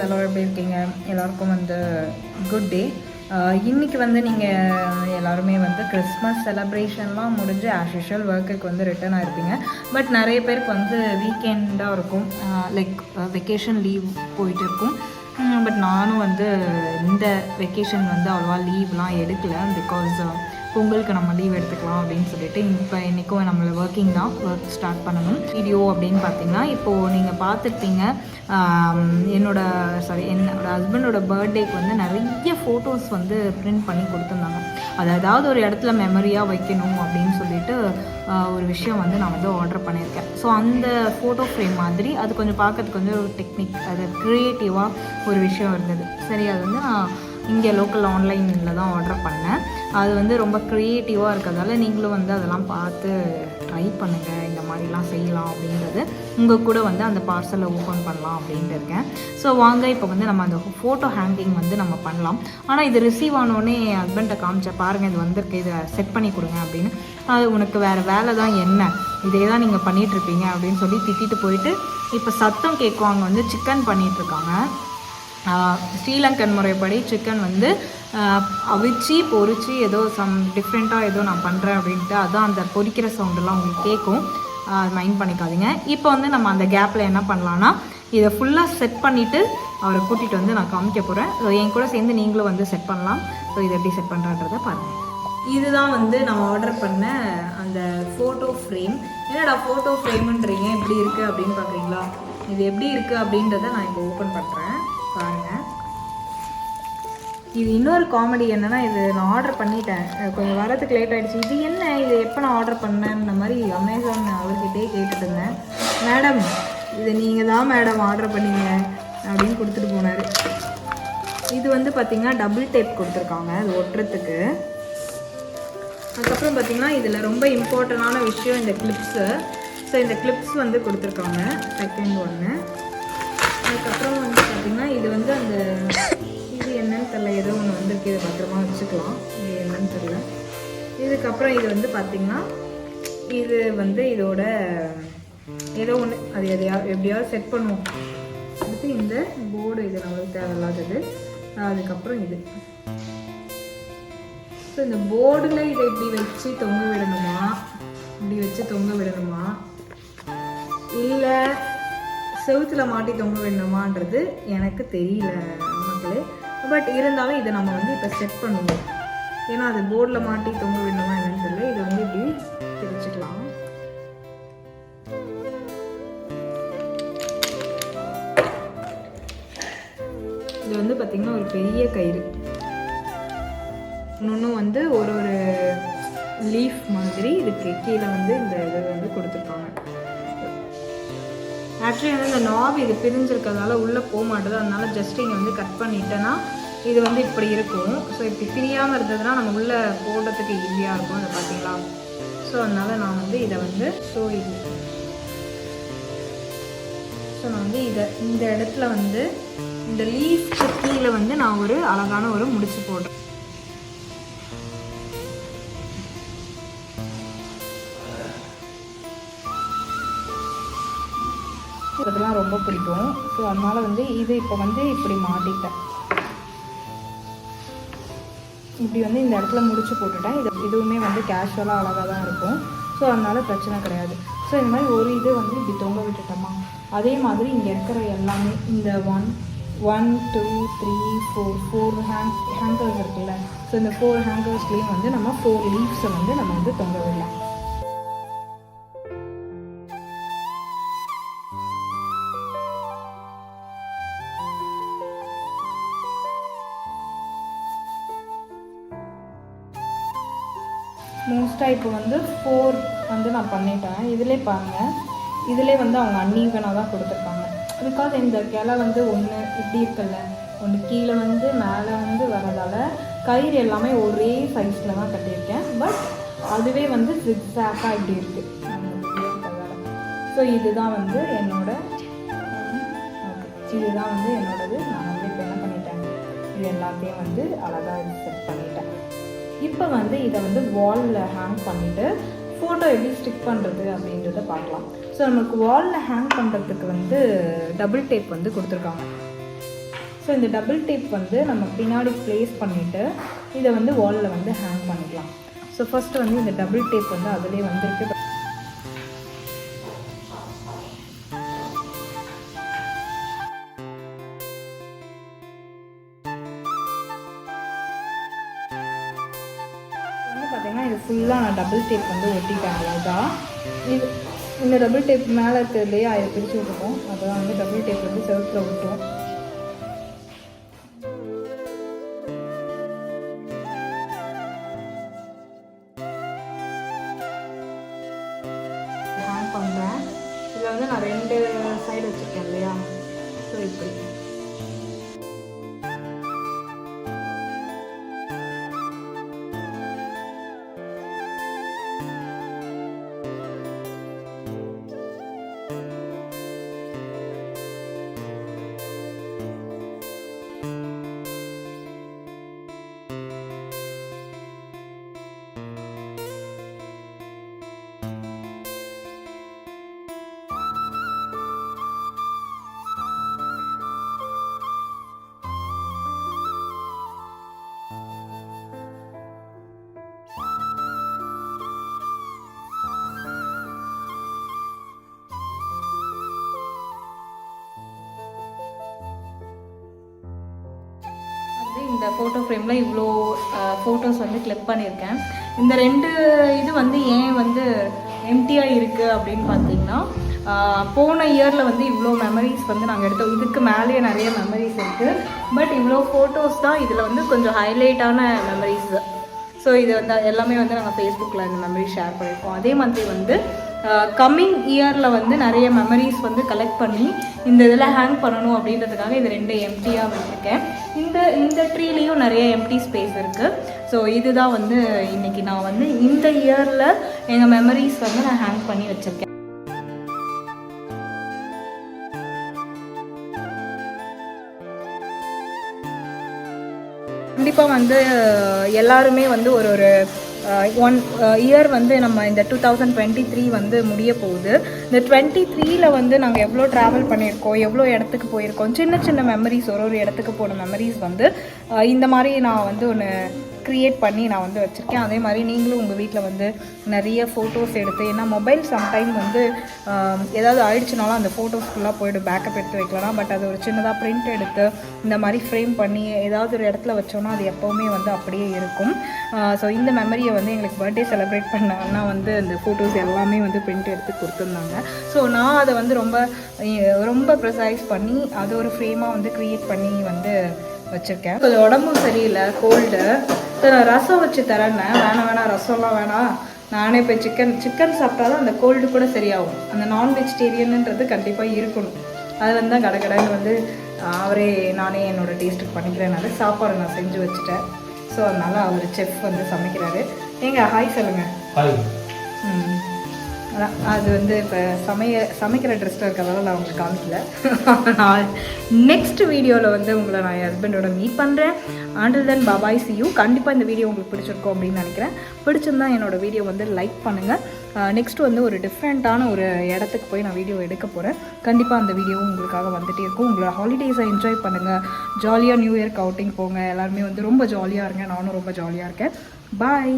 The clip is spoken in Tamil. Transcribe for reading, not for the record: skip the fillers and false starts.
எல்லோரும் எப்படி இருக்கீங்க? எல்லாருக்கும் வந்து குட் டே. இன்றைக்கி வந்து நீங்கள் எல்லாருமே வந்து கிறிஸ்மஸ் செலப்ரேஷன்லாம் முடிஞ்சு ஆஸ் யூஷுவல் ஒர்க்குக்கு வந்து ரிட்டர்ன் ஆகிருப்பீங்க. பட் நிறைய பேருக்கு வந்து வீக்கெண்டாக இருக்கும், லைக் வெக்கேஷன் லீவ் போயிட்டு இருக்கும். பட் நானும் வந்து இந்த வெக்கேஷன் வந்து அவ்வளோவா லீவ்லாம் எடுக்கலை. பிகாஸ் பொங்கலுக்கு நம்ம லீவ் எடுத்துக்கலாம் அப்படின்னு சொல்லிட்டு இப்போ இன்றைக்கும் நம்மளை ஒர்க்கிங் தான், ஒர்க் ஸ்டார்ட் பண்ணணும். வீடியோ அப்படின்னு பார்த்தீங்கன்னா இப்போது நீங்கள் பார்த்துருப்பீங்க, என்னோடய ஹஸ்பண்டோட பர்த்டேக்கு வந்து நிறைய ஃபோட்டோஸ் வந்து பிரிண்ட் பண்ணி கொடுத்துருந்தாங்க. அது ஏதாவது ஒரு இடத்துல மெமரியாக வைக்கணும் அப்படின்னு சொல்லிட்டு ஒரு விஷயம் வந்து நான் வந்து ஆர்டர் பண்ணியிருக்கேன். ஸோ அந்த ஃபோட்டோ ஃப்ரேம் மாதிரி அது கொஞ்சம் பார்க்கறதுக்கு வந்து ஒரு டெக்னிக், அது க்ரியேட்டிவாக ஒரு விஷயம் இருந்தது. சரி, அது வந்து நான் இங்கே லோக்கல் ஆன்லைனில் தான் ஆர்டர் பண்ணேன். அது வந்து ரொம்ப க்ரியேட்டிவாக இருக்கிறதால நீங்களும் வந்து அதெல்லாம் பார்த்து ட்ரை பண்ணுங்கள், இந்த மாதிரிலாம் செய்யலாம் அப்படின்றது. உங்கள் கூட வந்து அந்த பார்சலை ஓப்பன் பண்ணலாம் அப்படின்ட்டு இருக்கேன். ஸோ வாங்க இப்போ வந்து நம்ம அந்த ஃபோட்டோ ஹேங்கிங் வந்து நம்ம பண்ணலாம். ஆனால் இது ரிசீவ் ஆனோடனே என் ஹஸ்பண்ட்டை காமிச்சேன், பாருங்கள் இது வந்திருக்கு, இதை செட் பண்ணி கொடுங்க அப்படின்னு. அது உனக்கு வேறு வேலை தான் என்ன, இதே தான் நீங்கள் பண்ணிகிட்ருப்பீங்க அப்படின்னு சொல்லி திட்டிட்டு போயிட்டு இப்போ சத்தம் கேட்குவாங்க, வந்து சிக்கன் பண்ணிகிட்ருக்காங்க. ஸ்ரீலங்கன் முறைப்படி சிக்கன் வந்து அவிச்சு பொரிச்சு ஏதோ டிஃப்ரெண்ட்டாக ஏதோ நான் பண்ணுறேன் அப்படின்ட்டு, அதான் அந்த பொரிக்கிற சவுண்டெல்லாம் உங்களுக்கு கேட்கும், மைண்ட் பண்ணிக்காதீங்க. இப்போ வந்து நம்ம அந்த கேப்பில் என்ன பண்ணலான்னா, இதை ஃபுல்லாக செட் பண்ணிவிட்டு அவரை கூட்டிகிட்டு வந்து நான் காமிக்க போகிறேன். ஸோ என் கூட சேர்ந்து நீங்களும் வந்து செட் பண்ணலாம். ஸோ இதை எப்படி செட் பண்ணுறன்றதை பாருங்கள். இதுதான் வந்து நான் ஆர்டர் பண்ண அந்த ஃபோட்டோ ஃப்ரேம். என்னடா ஃபோட்டோ ஃப்ரேமுன்றீங்க, எப்படி இருக்குது அப்படின்னு பார்க்குறீங்களா? இது எப்படி இருக்குது அப்படின்றத நான் இப்போ ஓப்பன் பண்ணுறேன், பாருங்கள். இது இன்னொரு காமெடி என்னென்னா, இது நான் ஆர்டர் பண்ணிட்டேன், கொஞ்சம் வரதுக்கு லேட் ஆகிடுச்சு. இது என்ன, இது எப்போ நான் ஆர்டர் பண்ணேன்ற மாதிரி அமேசான் அவர்கிட்டே கேட்டுட்டு இருந்தேன். மேடம் இது நீங்கள் தான் மேடம் ஆர்டர் பண்ணீங்க அப்படின்னு கொடுத்துட்டு போனார். இது வந்து பார்த்திங்கன்னா டபுள் டேப் கொடுத்துருக்காங்க அது ஒட்டுறதுக்கு. அதுக்கப்புறம் பார்த்திங்கன்னா இதில் ரொம்ப இம்பார்ட்டண்டான விஷயம் இந்த கிளிப்ஸு. ஸோ இந்த கிளிப்ஸ் வந்து கொடுத்துருக்காங்க, செகண்ட் ஒன்று. அதுக்கப்புறம் வந்து பார்த்திங்கன்னா இது வந்து அந்த இது என்னன்னு தெரியல, ஏதோ ஒன்று வந்திருக்கு, இதை பத்திரமா வச்சுக்கலாம், இது என்னன்னு தெரியல. இதுக்கப்புறம் இது வந்து பார்த்திங்கன்னா இது வந்து இதோட ஏதோ ஒன்று, அது எப்படியாவது செட் பண்ணுவோம். அடுத்து இந்த போர்டு, இது நம்மளுக்கு தேவையில்லாதது. அதுக்கப்புறம் இது, ஸோ இந்த போர்டில் இதை இப்படி வச்சு தொங்க விடணுமா, இப்படி வச்சு தொங்க விடணுமா, இல்லை செவுத்தில் மாட்டி தொங்க விடணுமான்றது எனக்கு தெரியல மக்களே. பட் இருந்தாலும் இதை நம்ம வந்து இப்போ செட் பண்ணுவோம். ஏன்னா அது போர்டில் மாட்டி தொங்க விடணுமா என்னன்னு தெரியல. இதை வந்து இப்படி பிரிச்சுக்கலாம். இது வந்து பார்த்திங்கன்னா ஒரு பெரிய கயிறு, இன்னொன்றும் வந்து ஒரு லீஃப் மாதிரி இதுக்கு கீழே வந்து இந்த இதை வந்து கொடுத்துருப்பாங்க. ஆக்சுவலி வந்து இந்த நாப் இது பிரிஞ்சிருக்கிறதால உள்ளே போக மாட்டேது. அதனால ஜஸ்ட் இங்கே வந்து கட் பண்ணிட்டேன்னா இது வந்து இப்படி இருக்கும். ஸோ இப்படி பிரியாமல் இருந்ததுன்னா நம்ம உள்ளே போடுறதுக்கு ஈஸியாக இருக்கும், அதை பார்த்தீங்களா? ஸோ அதனால் நான் வந்து இதை வந்து நான் வந்து இந்த இடத்துல வந்து இந்த லீஃப்க்கு கீழே வந்து நான் ஒரு அழகான ஒரு முடிச்சு போடுறேன். இதெல்லாம் ரொம்ப பிடிக்கும். ஸோ அதனால் வந்து இது இப்போ வந்து இப்படி மாட்டிட்டேன், இப்படி வந்து இந்த இடத்துல முடிச்சு போட்டுட்டேன். இதுவுமே வந்து கேஷுவலாக அழகாக தான் இருக்கும். ஸோ அதனால் பிரச்சனை கிடையாது. ஸோ இந்த மாதிரி ஒரு இது வந்து இப்படி தொங்க விட்டுட்டோமா, அதே மாதிரி இங்கே இருக்கிற எல்லாமே இந்த 1 2 3 4 ஹேங்கர்ஸ் இருக்குல்ல. ஸோ இந்த 4 ஹேங்கர்ஸ்லேயும் வந்து நம்ம 4 லீவ்ஸை வந்து நம்ம வந்து தொங்க விடலாம். மோஸ்ட்டாக இப்போ வந்து 4 வந்து நான் பண்ணிட்டேன். இதிலே பாருங்கள், இதிலே வந்து அவங்க அன்ஈவனாக தான் கொடுத்துருக்காங்க. பிகாஸ் இந்த கிளை வந்து ஒன்று இப்படி இருக்குல்ல, ஒன்று கீழே வந்து மேலே வந்து வரதால் கயிறு எல்லாமே ஒரே சைஸில் தான் கட்டியிருக்கேன். பட் அதுவே வந்து ஜிக்ஸாக்காக இப்படி இருக்குது. ஸோ இதுதான் வந்து இதுதான் வந்து என்னோடது. நான் வந்து இப்போ என்ன பண்ணிட்டேன், இது எல்லாத்தையும் வந்து அழகாக செட் பண்ணிட்டேன். இப்போ வந்து இதை வந்து வாலில் ஹேங் பண்ணிவிட்டு ஃபோட்டோ எப்படி ஸ்டிக் பண்ணுறது அப்படின்றத பார்க்கலாம். ஸோ நமக்கு வாலில் ஹேங் பண்ணுறதுக்கு வந்து டபுள் டேப் வந்து கொடுத்துருக்காங்க. ஸோ இந்த டபுள் டேப் வந்து நம்ம பின்னாடி ப்ளேஸ் பண்ணிவிட்டு இதை வந்து வாலில் வந்து ஹேங் பண்ணிக்கலாம். ஸோ ஃபஸ்ட்டு வந்து இந்த டபுள் டேப் வந்து அதிலே வந்துருக்கு. பார்த்தீங்கன்னா இது ஃபுல்லாக நான் டபுள் டேப் வந்து ஒட்டிட்டேன். அதான் இது இந்த டபுள் டேப் மேலே இருக்கிறதுலையே அதை பிடிச்சி விட்டுப்போம். அதான் வந்து டபுள் டேப் வந்து செவத்தில் விட்டோம். ஹேங் பண்ணுறேன். இதில் வந்து நான் 2 சைடு வச்சுருக்கேன் இல்லையா? ஸோ இப்படி இந்த ஃபோட்டோ ஃப்ரேமில் இவ்வளோ ஃபோட்டோஸ் வந்து கிளிக் பண்ணியிருக்கேன். இந்த 2 இது வந்து ஏன் வந்து எம்டியாக இருக்குது அப்படின்னு பார்த்தீங்கன்னா, போன இயரில் வந்து இவ்வளோ மெமரிஸ் வந்து நாங்கள் எடுத்தோம். இதுக்கு மேலேயே நிறைய மெமரிஸ் இருக்குது. பட் இவ்வளோ ஃபோட்டோஸ் தான் இதில் வந்து கொஞ்சம் ஹைலைட்டான மெமரிஸ். ஸோ இது வந்து எல்லாமே வந்து நாங்கள் ஃபேஸ்புக்கில் இந்த மெமரி ஷேர் பண்ணியிருக்கோம். அதே மாதிரி வந்து கம்மிங் இயரில் வந்து நிறைய மெமரிஸ் வந்து கலெக்ட் பண்ணி இந்த இதில் ஹேங் பண்ணணும் அப்படின்றதுக்காக இது 2 எம்டியாக வச்சுருக்கேன். இந்த ட்ரீலேயும் நிறைய எம்டி ஸ்பேஸ் இருக்குது. ஸோ இதுதான் வந்து இன்றைக்கி நான் வந்து இந்த இயரில் எங்கள் மெமரிஸ் வந்து நான் ஹேங் பண்ணி வச்சுருக்கேன். கண்டிப்பாக வந்து எல்லாருமே வந்து ஒரு 1 இயர் வந்து நம்ம இந்த 2023 வந்து முடிய போகுது. இந்த 23ல் வந்து நாங்கள் எவ்வளோ ட்ராவல் பண்ணியிருக்கோம், எவ்வளோ இடத்துக்கு போயிருக்கோம், சின்ன சின்ன மெமரிஸ், ஒரு இடத்துக்கு போன மெமரிஸ் வந்து இந்த மாதிரி நான் வந்து ஒன்று க்ரியேட் பண்ணி நான் வந்து வச்சுருக்கேன். அதே மாதிரி நீங்களும் உங்கள் வீட்டில் வந்து நிறைய ஃபோட்டோஸ் எடுத்து, ஏன்னா மொபைல் சம்டைம் வந்து ஏதாவது ஆயிடுச்சுனாலும் அந்த ஃபோட்டோஸ் ஃபுல்லாக போய்டும், பேக்கப் எடுத்து வைக்கலாம். பட் அது ஒரு சின்னதாக பிரிண்ட் எடுத்து இந்த மாதிரி ஃப்ரேம் பண்ணி ஏதாவது ஒரு இடத்துல வச்சோன்னா அது எப்போவுமே வந்து அப்படியே இருக்கும். ஸோ இந்த மெமரியை வந்து எங்களுக்கு பர்த்டே செலிப்ரேட் பண்ணாங்கன்னா வந்து அந்த ஃபோட்டோஸ் எல்லாமே வந்து பிரிண்ட் எடுத்து கொடுத்துருந்தாங்க. ஸோ நான் அதை வந்து ரொம்ப ப்ரிசைஸ் பண்ணி அதை ஒரு ஃப்ரேமாக வந்து க்ரியேட் பண்ணி வந்து வச்சுருக்கேன். கொஞ்சம் உடம்பும் சரியில்லை, கோல்டு. ஸோ நான் ரசம் வச்சு தரேன்னேன். வேணாம் ரசம்லாம் வேணாம், நானே இப்போ சிக்கன் சாப்பிட்டா தான் அந்த கோல்டு கூட சரியாகும். அந்த நான் வெஜிடேரியன்ன்றது கண்டிப்பாக இருக்கணும். அது வந்து தான் கடைன்னு வந்து நானே என்னோடய டேஸ்ட்டுக்கு பண்ணிக்கிறேனால சாப்பாடு நான் செஞ்சு வச்சுட்டேன். ஸோ அதனால் அவர் செஃப் வந்து சமைக்கிறாரு. ஹாய் சொல்லுங்கள். அது வந்து இப்போ சமைக்கிற ட்ரெஸ்ஸில் இருக்கிறதால நான் உங்களுக்கு காமிக்கல. நான் நெக்ஸ்ட் வீடியோவில் வந்து உங்களை நான் என் ஹஸ்பண்டோட மீட் பண்ணுறேன். Until then bye bye see you. கண்டிப்பாக இந்த வீடியோ உங்களுக்கு பிடிச்சிருக்கோம் அப்படின்னு நினைக்கிறேன். பிடிச்சிருந்தா என்னோடய வீடியோ வந்து லைக் பண்ணுங்கள். நெக்ஸ்ட் வந்து ஒரு டிஃப்ரெண்ட்டான ஒரு இடத்துக்கு போய் நான் வீடியோ எடுக்க போகிறேன். கண்டிப்பாக அந்த வீடியோவும் உங்களுக்காக வந்துகிட்டே இருக்கும். உங்களோட ஹாலிடேஸை என்ஜாய் பண்ணுங்கள். ஜாலியாக நியூ இயர்க்கு அவுட்டிங் போங்க. எல்லாருமே வந்து ரொம்ப ஜாலியாக இருங்க. நானும் ரொம்ப ஜாலியாக இருக்கேன். பாய்.